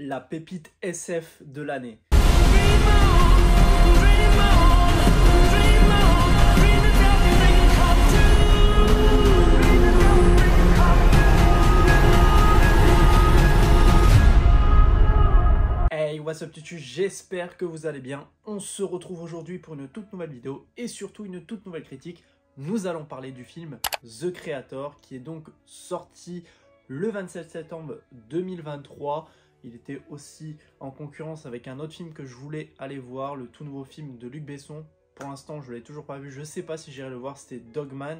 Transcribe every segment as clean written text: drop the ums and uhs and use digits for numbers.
la pépite SF de l'année. Hey, what's up tutu, j'espère que vous allez bien. On se retrouve aujourd'hui pour une toute nouvelle vidéo et surtout une toute nouvelle critique. Nous allons parler du film The Creator qui est donc sorti le 27 septembre 2023. Il était aussi en concurrence avec un autre film que je voulais aller voir, le tout nouveau film de Luc Besson. Pour l'instant, je ne l'ai toujours pas vu, je ne sais pas si j'irai le voir, c'était Dogman.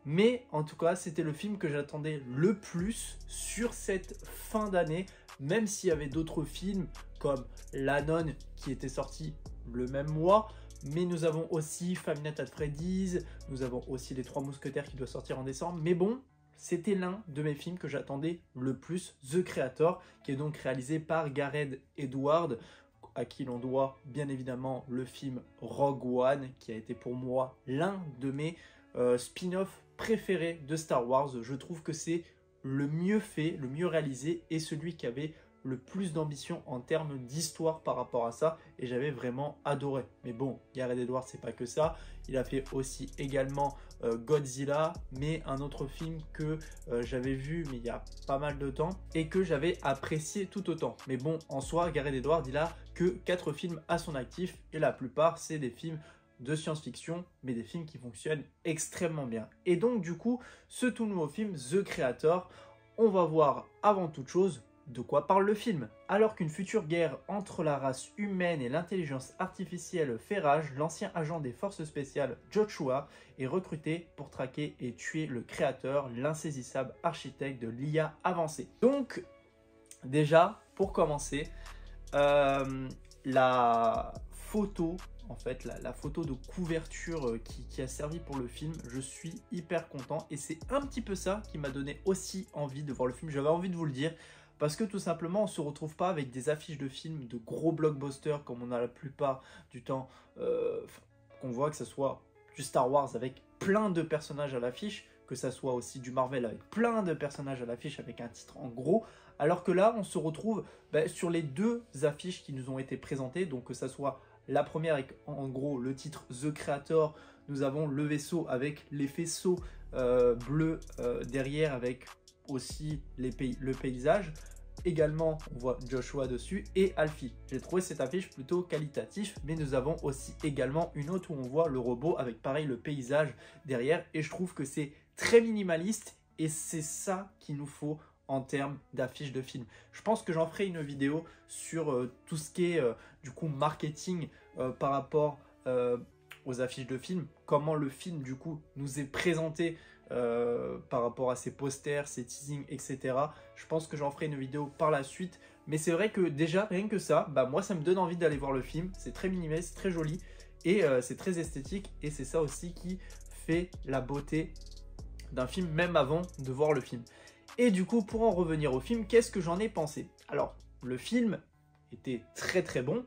Mais en tout cas, c'était le film que j'attendais le plus sur cette fin d'année, même s'il y avait d'autres films comme La Nonne qui était sorti le même mois. Mais nous avons aussi Five Nights at Freddy's, nous avons aussi Les Trois Mousquetaires qui doit sortir en décembre. Mais bon, c'était l'un de mes films que j'attendais le plus, The Creator, qui est donc réalisé par Gareth Edwards, à qui l'on doit bien évidemment le film Rogue One, qui a été pour moi l'un de mes spin-offs préférés de Star Wars. Je trouve que c'est le mieux fait, le mieux réalisé et celui qui avait le plus d'ambition en termes d'histoire par rapport à ça, et j'avais vraiment adoré. Mais bon, Gareth Edwards, c'est pas que ça, il a fait aussi également Godzilla, mais un autre film que j'avais vu mais il y a pas mal de temps et que j'avais apprécié tout autant. Mais bon, en soi, Gareth Edwards, il a que 4 films à son actif et la plupart c'est des films de science-fiction, mais des films qui fonctionnent extrêmement bien. Et donc du coup, ce tout nouveau film, The Creator, on va voir avant toute chose de quoi parle le film. Alors qu'une future guerre entre la race humaine et l'intelligence artificielle fait rage, l'ancien agent des forces spéciales Joshua est recruté pour traquer et tuer le créateur, l'insaisissable architecte de l'IA avancée. Donc déjà, pour commencer, la photo, en fait, la photo de couverture qui a servi pour le film, je suis hyper content et c'est un petit peu ça qui m'a donné aussi envie de voir le film. J'avais envie de vous le dire parce que tout simplement on ne se retrouve pas avec des affiches de films de gros blockbusters comme on a la plupart du temps qu'on voit, que ce soit du Star Wars avec plein de personnages à l'affiche, que ça soit aussi du Marvel avec plein de personnages à l'affiche avec un titre en gros, alors que là on se retrouve sur les deux affiches qui nous ont été présentées, donc que ça soit la première avec en gros le titre The Creator, nous avons le vaisseau avec les faisceaux bleus derrière avec aussi le paysage. Également, on voit Joshua dessus et Alfie. J'ai trouvé cette affiche plutôt qualitative, mais nous avons aussi également une autre où on voit le robot avec pareil le paysage derrière. Et je trouve que c'est très minimaliste et c'est ça qu'il nous faut en termes d'affiches de film. Je pense que j'en ferai une vidéo sur tout ce qui est du coup marketing par rapport aux affiches de film, comment le film du coup nous est présenté par rapport à ses posters, ses teasings, etc. Je pense que j'en ferai une vidéo par la suite, mais c'est vrai que déjà rien que ça, moi ça me donne envie d'aller voir le film. C'est très minimaliste, c'est très joli et c'est très esthétique, et c'est ça aussi qui fait la beauté d'un film même avant de voir le film. Et du coup, pour en revenir au film, qu'est-ce que j'en ai pensé? Alors, le film était très très bon,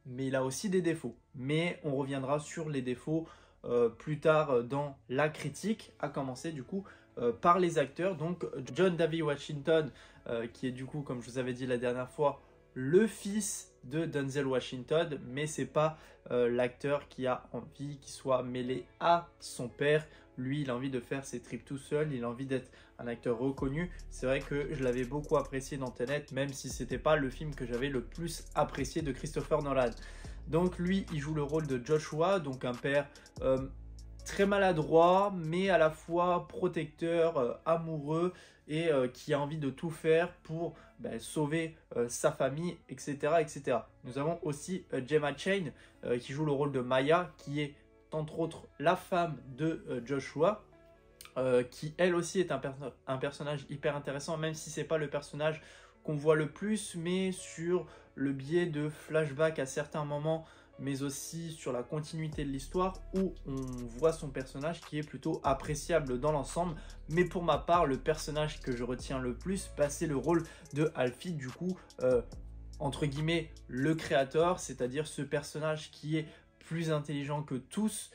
mais il a aussi des défauts. Mais on reviendra sur les défauts plus tard dans la critique, à commencer du coup par les acteurs. Donc John David Washington, qui est du coup, comme je vous avais dit la dernière fois, le fils de Denzel Washington, mais c'est pas l'acteur qui a envie qu'il soit mêlé à son père. Lui, il a envie de faire ses trips tout seul, il a envie d'être un acteur reconnu. C'est vrai que je l'avais beaucoup apprécié dans Tenet, même si c'était pas le film que j'avais le plus apprécié de Christopher Nolan. Donc lui, il joue le rôle de Joshua, donc un père très maladroit, mais à la fois protecteur, amoureux, et qui a envie de tout faire pour sauver sa famille, etc., etc. Nous avons aussi Gemma Chan qui joue le rôle de Maya, qui est entre autres la femme de Joshua, qui elle aussi est un personnage hyper intéressant, même si c'est pas le personnage qu'on voit le plus, mais sur le biais de flashbacks à certains moments, mais aussi sur la continuité de l'histoire où on voit son personnage qui est plutôt appréciable dans l'ensemble. Mais pour ma part, le personnage que je retiens le plus, c'est le rôle de Alfie, du coup, entre guillemets, le créateur, c'est-à-dire ce personnage qui est plus intelligent que tous,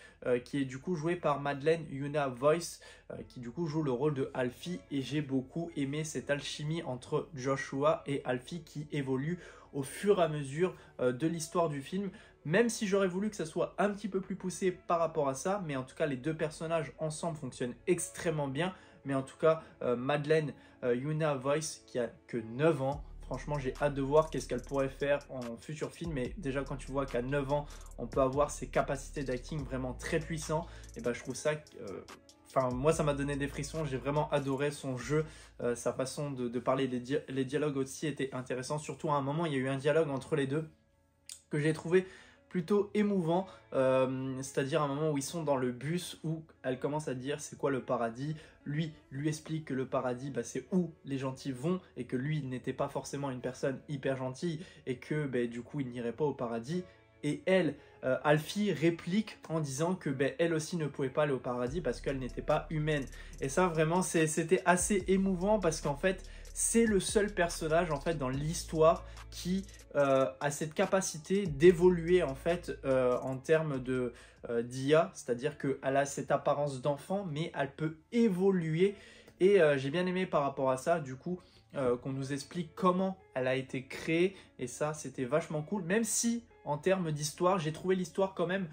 qui est du coup joué par Madeleine Yuna Voice, qui du coup joue le rôle de Alfie, et j'ai beaucoup aimé cette alchimie entre Joshua et Alfie qui évolue au fur et à mesure de l'histoire du film, même si j'aurais voulu que ça soit un petit peu plus poussé par rapport à ça, mais en tout cas les deux personnages ensemble fonctionnent extrêmement bien. Mais en tout cas, Madeleine Yuna Voice, qui a que 9 ans, franchement j'ai hâte de voir qu'est-ce qu'elle pourrait faire en futur film. Mais déjà quand tu vois qu'à 9 ans, on peut avoir ces capacités d'acting vraiment très puissantes, et ben je trouve ça... Enfin, moi, ça m'a donné des frissons. J'ai vraiment adoré son jeu, sa façon de parler. Les dialogues aussi étaient intéressants. Surtout à un moment, il y a eu un dialogue entre les deux que j'ai trouvé plutôt émouvant. C'est-à-dire un moment où ils sont dans le bus, où elle commence à dire c'est quoi le paradis. Lui explique que le paradis, bah, c'est où les gentils vont, et que lui n'était pas forcément une personne hyper gentille, et que bah, du coup, il n'irait pas au paradis. Et elle, Alfie, réplique en disant que elle aussi ne pouvait pas aller au paradis parce qu'elle n'était pas humaine. Et ça, vraiment, c'était assez émouvant parce qu'en fait, c'est le seul personnage en fait dans l'histoire qui a cette capacité d'évoluer en fait en termes d'IA, c'est-à-dire qu'elle a cette apparence d'enfant, mais elle peut évoluer. Et j'ai bien aimé par rapport à ça, du coup, qu'on nous explique comment elle a été créée. Et ça, c'était vachement cool, même si en termes d'histoire, j'ai trouvé l'histoire quand même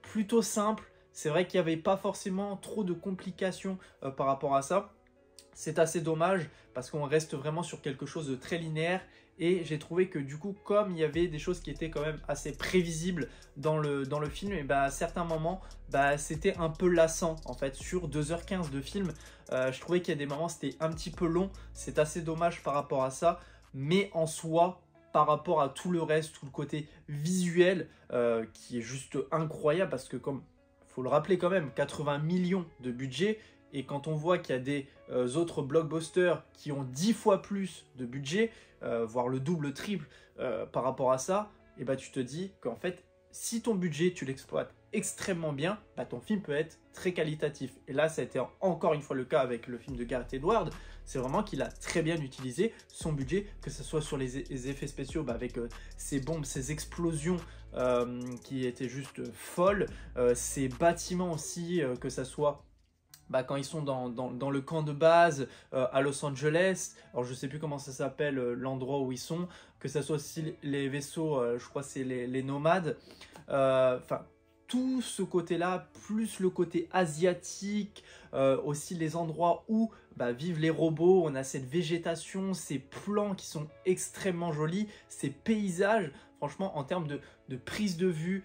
plutôt simple. C'est vrai qu'il n'y avait pas forcément trop de complications par rapport à ça. C'est assez dommage parce qu'on reste vraiment sur quelque chose de très linéaire. Et j'ai trouvé que du coup, comme il y avait des choses qui étaient quand même assez prévisibles dans le film, et à certains moments, c'était un peu lassant en fait. Sur 2h15 de film, je trouvais qu'il y a des moments, c'était un petit peu long. C'est assez dommage par rapport à ça. Mais en soi, par rapport à tout le reste, tout le côté visuel qui est juste incroyable, parce que comme faut le rappeler quand même, 80 millions de budget, et quand on voit qu'il y a des autres blockbusters qui ont 10 fois plus de budget, voire le double, le triple par rapport à ça, et tu te dis qu'en fait, si ton budget, tu l'exploites extrêmement bien, ton film peut être très qualitatif. Et là, ça a été encore une fois le cas avec le film de Gareth Edwards. C'est vraiment qu'il a très bien utilisé son budget, que ce soit sur les effets spéciaux, avec ces bombes, ces explosions qui étaient juste folles, ces bâtiments aussi, que ce soit quand ils sont dans le camp de base à Los Angeles. Alors je sais plus comment ça s'appelle l'endroit où ils sont, que ce soit aussi les vaisseaux, je crois que c'est les nomades, enfin tout ce côté-là, plus le côté asiatique, aussi les endroits où vivent les robots, on a cette végétation, ces plans qui sont extrêmement jolis, ces paysages, franchement en termes de prise de vue,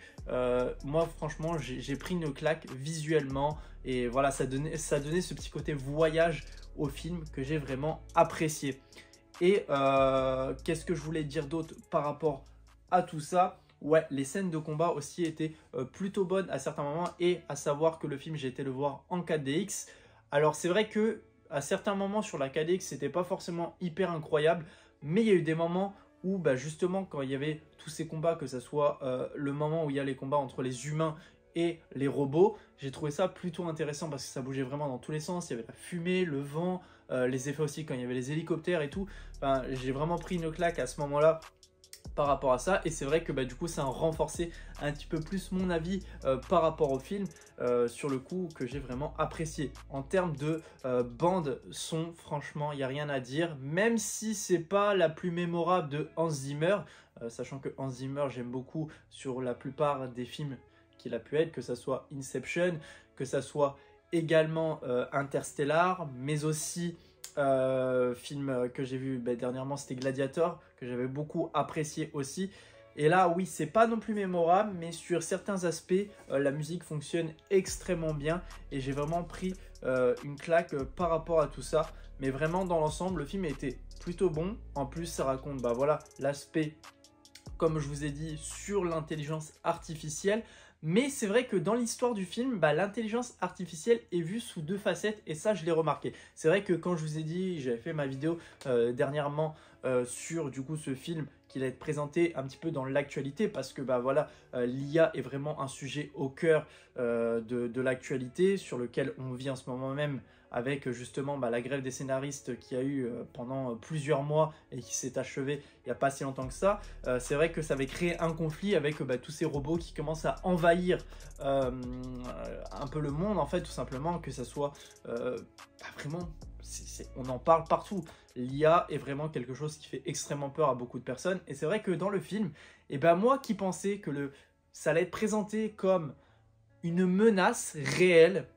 moi franchement j'ai pris une claque visuellement, et voilà, ça donnait ce petit côté voyage au film que j'ai vraiment apprécié. Et qu'est-ce que je voulais dire d'autre par rapport à tout ça? Ouais, les scènes de combat aussi étaient plutôt bonnes à certains moments, et à savoir que le film, j'ai été le voir en 4DX. Alors c'est vrai que à certains moments sur la 4DX, c'était pas forcément hyper incroyable, mais il y a eu des moments où justement quand il y avait tous ces combats, que ce soit le moment où il y a les combats entre les humains et les robots, j'ai trouvé ça plutôt intéressant parce que ça bougeait vraiment dans tous les sens. Il y avait la fumée, le vent, les effets aussi quand il y avait les hélicoptères et tout. J'ai vraiment pris une claque à ce moment-là par rapport à ça, et c'est vrai que du coup ça a renforcé un petit peu plus mon avis par rapport au film, sur le coup, que j'ai vraiment apprécié. En termes de bande son, franchement il n'y a rien à dire, même si c'est pas la plus mémorable de Hans Zimmer, sachant que Hans Zimmer j'aime beaucoup sur la plupart des films qu'il a pu être, que ça soit Inception, que ça soit également Interstellar, mais aussi film que j'ai vu dernièrement, c'était Gladiator, que j'avais beaucoup apprécié aussi. Et là, oui, c'est pas non plus mémorable, mais sur certains aspects, la musique fonctionne extrêmement bien, et j'ai vraiment pris une claque par rapport à tout ça. Mais vraiment, dans l'ensemble, le film était plutôt bon. En plus, ça raconte voilà, l'aspect, comme je vous ai dit, sur l'intelligence artificielle. Mais c'est vrai que dans l'histoire du film, l'intelligence artificielle est vue sous deux facettes, et ça je l'ai remarqué. C'est vrai que quand je vous ai dit, j'avais fait ma vidéo dernièrement sur du coup ce film qui allait être présenté un petit peu dans l'actualité, parce que voilà, l'IA est vraiment un sujet au cœur de l'actualité, sur lequel on vit en ce moment même avec justement la grève des scénaristes qui a eu pendant plusieurs mois et qui s'est achevée il n'y a pas si longtemps que ça, c'est vrai que ça avait créé un conflit avec tous ces robots qui commencent à envahir un peu le monde, en fait, tout simplement, que ça soit vraiment, on en parle partout. L'IA est vraiment quelque chose qui fait extrêmement peur à beaucoup de personnes, et c'est vrai que dans le film, moi qui pensais que ça allait être présenté comme une menace réelle,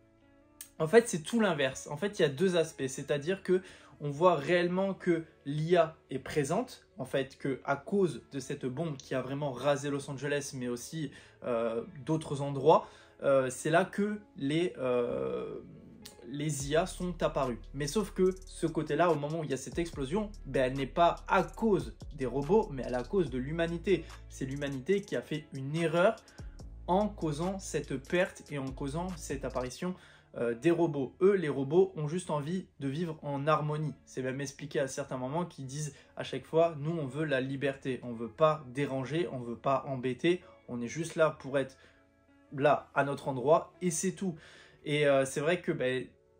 en fait c'est tout l'inverse. En fait il y a deux aspects, c'est-à-dire que on voit réellement que l'IA est présente, en fait que à cause de cette bombe qui a vraiment rasé Los Angeles, mais aussi d'autres endroits, c'est là que les IA sont apparues. Mais sauf que ce côté-là, au moment où il y a cette explosion, elle n'est pas à cause des robots, mais elle est à cause de l'humanité. C'est l'humanité qui a fait une erreur en causant cette perte et en causant cette apparition des robots. Eux, les robots, ont juste envie de vivre en harmonie. C'est même expliqué à certains moments qu'ils disent à chaque fois, nous on veut la liberté, on veut pas déranger, on veut pas embêter, on est juste là pour être là à notre endroit et c'est tout. Et c'est vrai que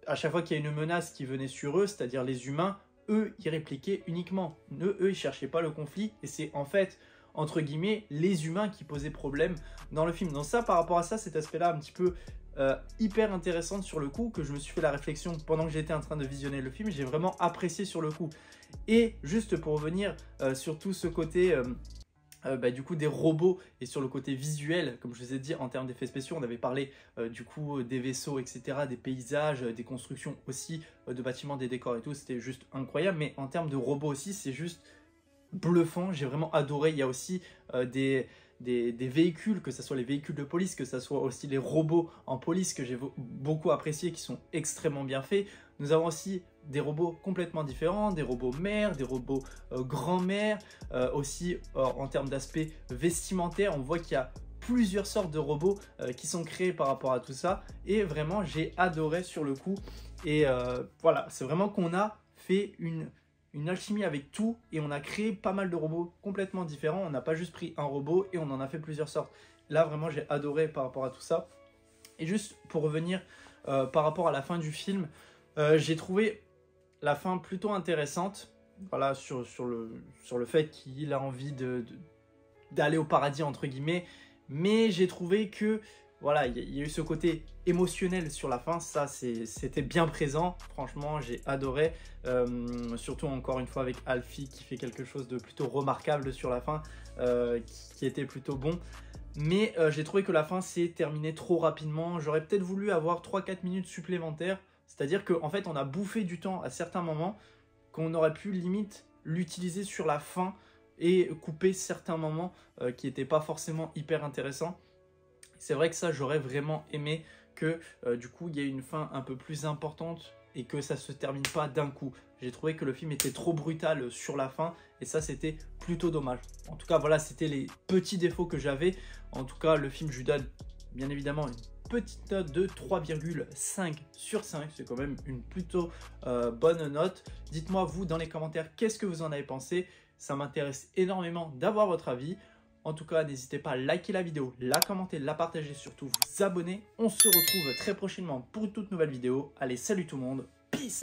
à chaque fois qu'il y a une menace qui venait sur eux, c'est-à-dire les humains, eux, ils répliquaient uniquement. Eux, ils cherchaient pas le conflit et c'est en fait, entre guillemets, les humains qui posaient problème dans le film. Donc ça, par rapport à ça, cet aspect-là un petit peu hyper intéressant sur le coup, que je me suis fait la réflexion pendant que j'étais en train de visionner le film, j'ai vraiment apprécié sur le coup. Et juste pour revenir sur tout ce côté du coup des robots et sur le côté visuel, comme je vous ai dit en termes d'effets spéciaux, on avait parlé du coup des vaisseaux, etc., des paysages, des constructions aussi, de bâtiments, des décors et tout, c'était juste incroyable. Mais en termes de robots aussi, c'est juste bluffant, j'ai vraiment adoré. Il y a aussi des véhicules, que ce soit les véhicules de police, que ce soit aussi les robots en police que j'ai beaucoup apprécié, qui sont extrêmement bien faits. Nous avons aussi des robots complètement différents, des robots mères, des robots grand-mères, aussi en termes d'aspect vestimentaire, on voit qu'il y a plusieurs sortes de robots qui sont créés par rapport à tout ça, et vraiment j'ai adoré sur le coup. Et voilà, c'est vraiment qu'on a fait une alchimie avec tout et on a créé pas mal de robots complètement différents. On n'a pas juste pris un robot et on en a fait plusieurs sortes. Là vraiment j'ai adoré par rapport à tout ça. Et juste pour revenir par rapport à la fin du film, j'ai trouvé la fin plutôt intéressante. Voilà, sur le fait qu'il a envie d'aller au paradis entre guillemets. Mais j'ai trouvé que voilà, il y a eu ce côté émotionnel sur la fin, ça c'était bien présent, franchement j'ai adoré, surtout encore une fois avec Alfie qui fait quelque chose de plutôt remarquable sur la fin, qui était plutôt bon. Mais j'ai trouvé que la fin s'est terminée trop rapidement, j'aurais peut-être voulu avoir 3-4 minutes supplémentaires, c'est-à-dire qu'en fait on a bouffé du temps à certains moments, qu'on aurait pu limite l'utiliser sur la fin et couper certains moments qui n'étaient pas forcément hyper intéressants. C'est vrai que ça, j'aurais vraiment aimé que du coup, il y ait une fin un peu plus importante et que ça se termine pas d'un coup. J'ai trouvé que le film était trop brutal sur la fin et ça, c'était plutôt dommage. En tout cas, voilà, c'était les petits défauts que j'avais. En tout cas, le film, je lui donne bien évidemment une petite note de 3,5 sur 5. C'est quand même une plutôt bonne note. Dites-moi, vous, dans les commentaires, qu'est-ce que vous en avez pensé? Ça m'intéresse énormément d'avoir votre avis. En tout cas, n'hésitez pas à liker la vidéo, la commenter, la partager, surtout vous abonner. On se retrouve très prochainement pour une toute nouvelle vidéo. Allez, salut tout le monde, peace!